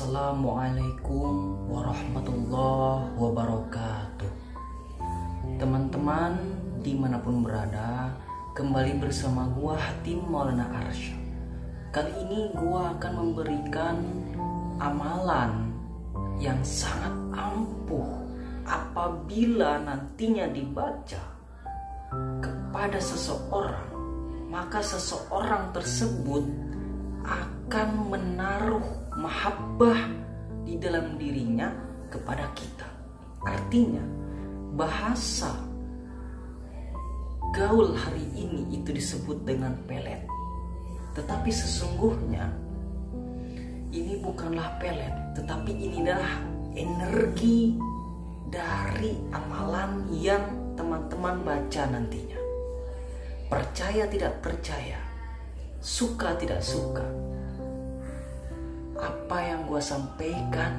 Assalamualaikum warahmatullahi wabarakatuh. Teman-teman dimanapun berada, kembali bersama gua Hatim Maulana Arsyad. Kali ini gua akan memberikan amalan yang sangat ampuh apabila nantinya dibaca kepada seseorang, maka seseorang tersebut akan menaruh mahabbah di dalam dirinya kepada kita. Artinya bahasa gaul hari ini itu disebut dengan pelet, tetapi sesungguhnya ini bukanlah pelet, tetapi ini adalah energi dari amalan yang teman-teman baca nantinya. Percaya tidak percaya, suka tidak suka, apa yang gue sampaikan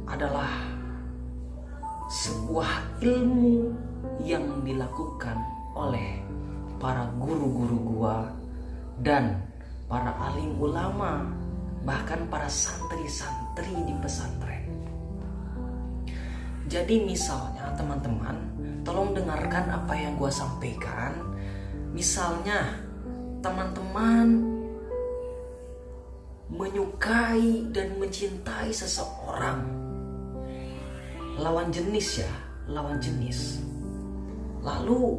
adalah sebuah ilmu yang dilakukan oleh para guru-guru gue dan para alim ulama, bahkan para santri-santri di pesantren. Jadi misalnya teman-teman, tolong dengarkan apa yang gue sampaikan. Misalnya teman-teman menyukai dan mencintai seseorang, lawan jenis ya, lawan jenis. Lalu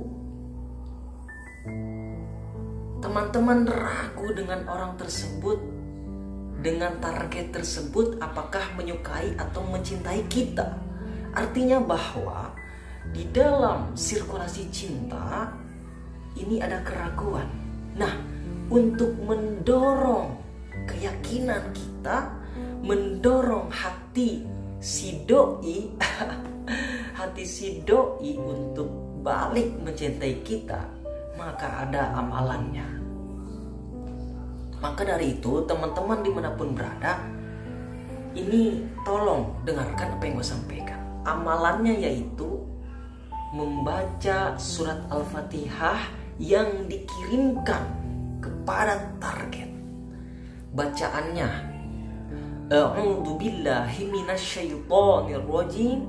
teman-teman ragu dengan orang tersebut, dengan target tersebut, apakah menyukai atau mencintai kita. Artinya bahwa di dalam sirkulasi cinta ini ada keraguan. Nah, untuk mendorong keyakinan kita, mendorong hati si doi hati si doi untuk balik mencintai kita, maka ada amalannya. Maka dari itu teman-teman dimanapun berada, ini tolong dengarkan apa yang gue sampaikan. Amalannya yaitu membaca surat Al-Fatihah yang dikirimkan kepada target. Bacaannya, A'udzu billahi minasyaitonir rajim.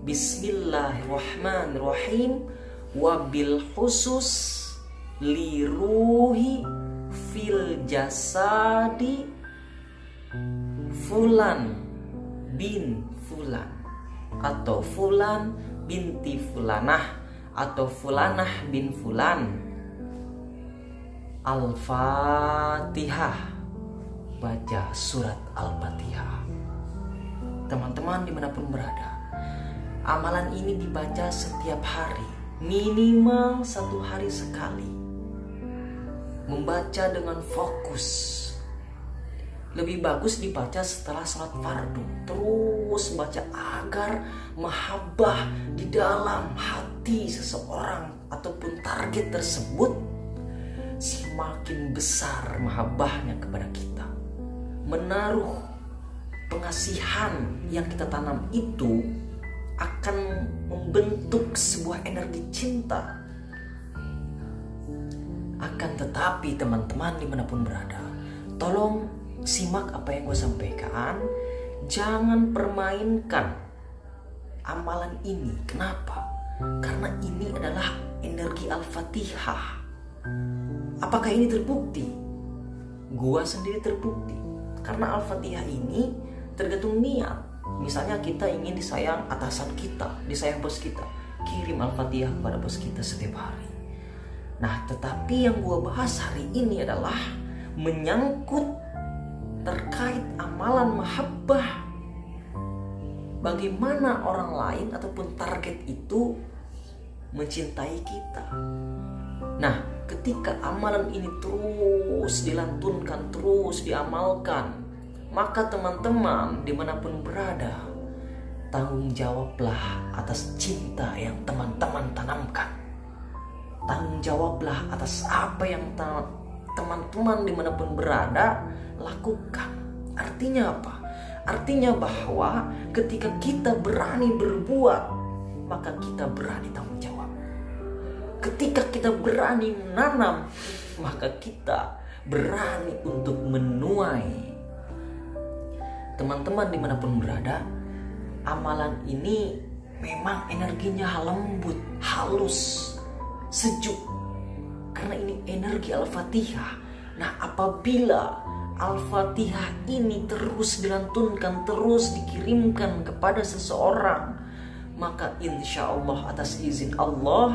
Bismillahirrahmanirrahim. Wabil khusus li ruhi fil jasadi fulan bin fulan, atau fulan binti fulanah, atau fulanah bin fulan. Al-Fatihah. Baca surat Al-Fatihah. Teman-teman dimanapun berada, amalan ini dibaca setiap hari, minimal 1 hari sekali. Membaca dengan fokus. Lebih bagus dibaca setelah sholat fardu. Terus baca agar mahabbah di dalam hati seseorang ataupun target tersebut semakin besar mahabbahnya kepada kita. Menaruh pengasihan yang kita tanam itu akan membentuk sebuah energi cinta. Akan tetapi teman-teman dimanapun berada, tolong simak apa yang gue sampaikan. Jangan permainkan amalan ini. Kenapa? Karena ini adalah energi Al-Fatihah. Apakah ini terbukti? Gua sendiri terbukti. Karena Al-Fatihah ini tergantung niat. Misalnya kita ingin disayang atasan kita, disayang bos kita, kirim Al-Fatihah kepada bos kita setiap hari. Nah, tetapi yang gua bahas hari ini adalah menyangkut terkait amalan mahabbah. Bagaimana orang lain ataupun target itu mencintai kita. Nah, ketika amalan ini terus dilantunkan, terus diamalkan, maka teman-teman dimanapun berada, tanggung jawablah atas cinta yang teman-teman tanamkan. Tanggung jawablah atas apa yang teman-teman dimanapun berada lakukan. Artinya apa? Artinya bahwa ketika kita berani berbuat, maka kita berani tanggung jawab. Ketika kita berani menanam, maka kita berani untuk menuai. teman-teman dimanapun berada, amalan ini memang energinya lembut, halus, sejuk, karena ini energi Al-Fatihah. Nah, apabila Al-Fatihah ini terus dilantunkan, terus dikirimkan kepada seseorang, maka insya Allah atas izin Allah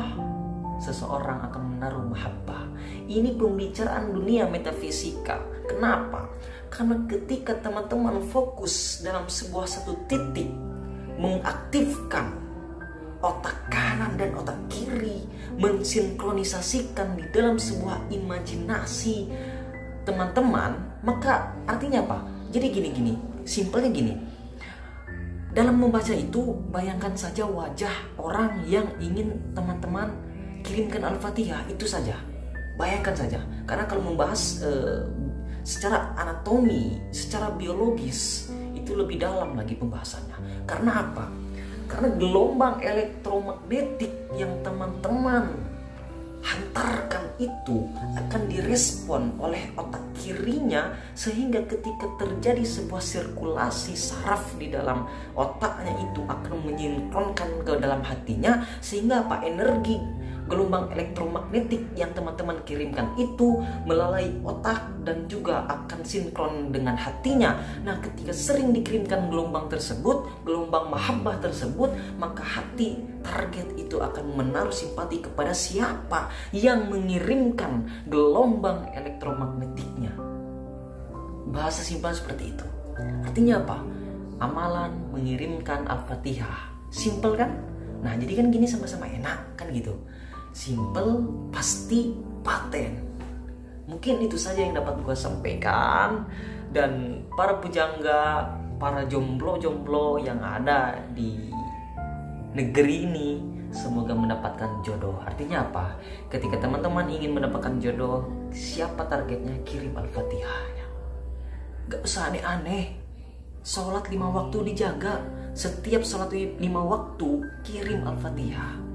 seseorang akan menaruh mahabbah. Ini pembicaraan dunia metafisika. Kenapa? Karena ketika teman-teman fokus dalam sebuah satu titik, mengaktifkan otak kanan dan otak kiri, mensinkronisasikan di dalam sebuah imajinasi teman-teman, maka artinya apa? Jadi gini, simpelnya gini. Dalam membaca itu, bayangkan saja wajah orang yang ingin teman-teman kirimkan Al-Fatihah, itu saja. Bayangkan saja. Karena kalau membahas secara anatomi, secara biologis, itu lebih dalam lagi pembahasannya. Karena apa? Karena gelombang elektromagnetik yang teman-teman hantarkan itu akan direspon oleh otak kirinya, sehingga ketika terjadi sebuah sirkulasi saraf di dalam otaknya itu akan menyinkronkan ke dalam hatinya, sehingga apa, energi gelombang elektromagnetik yang teman-teman kirimkan itu melalui otak dan juga akan sinkron dengan hatinya. Nah, ketika sering dikirimkan gelombang tersebut, gelombang mahabbah tersebut, maka hati target itu akan menaruh simpati kepada siapa yang mengirimkan gelombang elektromagnetiknya. Bahasa simpel seperti itu. Artinya apa? Amalan mengirimkan Al-Fatihah. Simpel kan? Nah, jadi kan gini, sama-sama enak kan gitu. Simple, pasti, paten. Mungkin itu saja yang dapat gue sampaikan. Dan para pujangga, para jomblo-jomblo yang ada di negeri ini, semoga mendapatkan jodoh. Artinya apa? Ketika teman-teman ingin mendapatkan jodoh, siapa targetnya? Kirim Al-Fatihahnya. Gak usah aneh-aneh. Sholat 5 waktu dijaga. Setiap sholat 5 waktu kirim Al-Fatihah.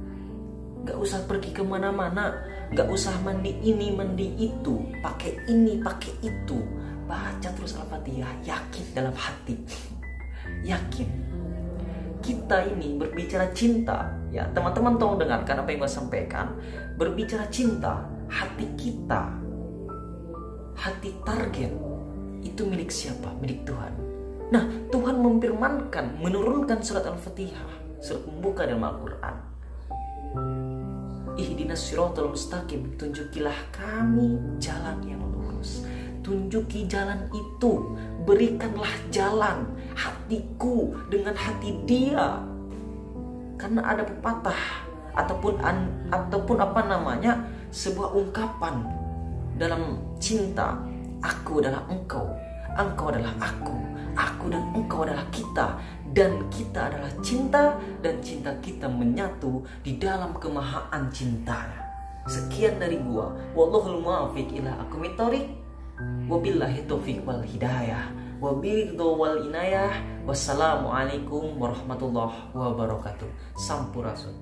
Gak usah pergi kemana-mana, gak usah mandi ini, mandi itu, pakai ini, pakai itu. Baca terus Al-Fatihah, yakin dalam hati. Yakin. Kita ini berbicara cinta, ya teman-teman tolong dengarkan apa yang gue sampaikan. Berbicara cinta, hati kita, hati target, itu milik siapa? Milik Tuhan. Nah, Tuhan memfirmankan, menurunkan surat Al-Fatihah, surat pembuka dalam Al-Quran. Ihdinas siratal mustaqim, tunjukilah kami jalan yang lurus. Tunjuki jalan itu, berikanlah jalan hatiku dengan hati dia. Karena ada pepatah ataupun apa namanya, sebuah ungkapan dalam cinta, aku adalah engkau, engkau adalah aku dan engkau adalah kita, dan kita adalah cinta, dan cinta kita menyatu di dalam kemahaan cintanya. Sekian dari gua. Wallahul muwaffiq ila aqwamit thoriq. Wabillahi taufiq wal hidayah. Wabiridho wal inayah. Wassalamualaikum warahmatullahi wabarakatuh. Sampurasun.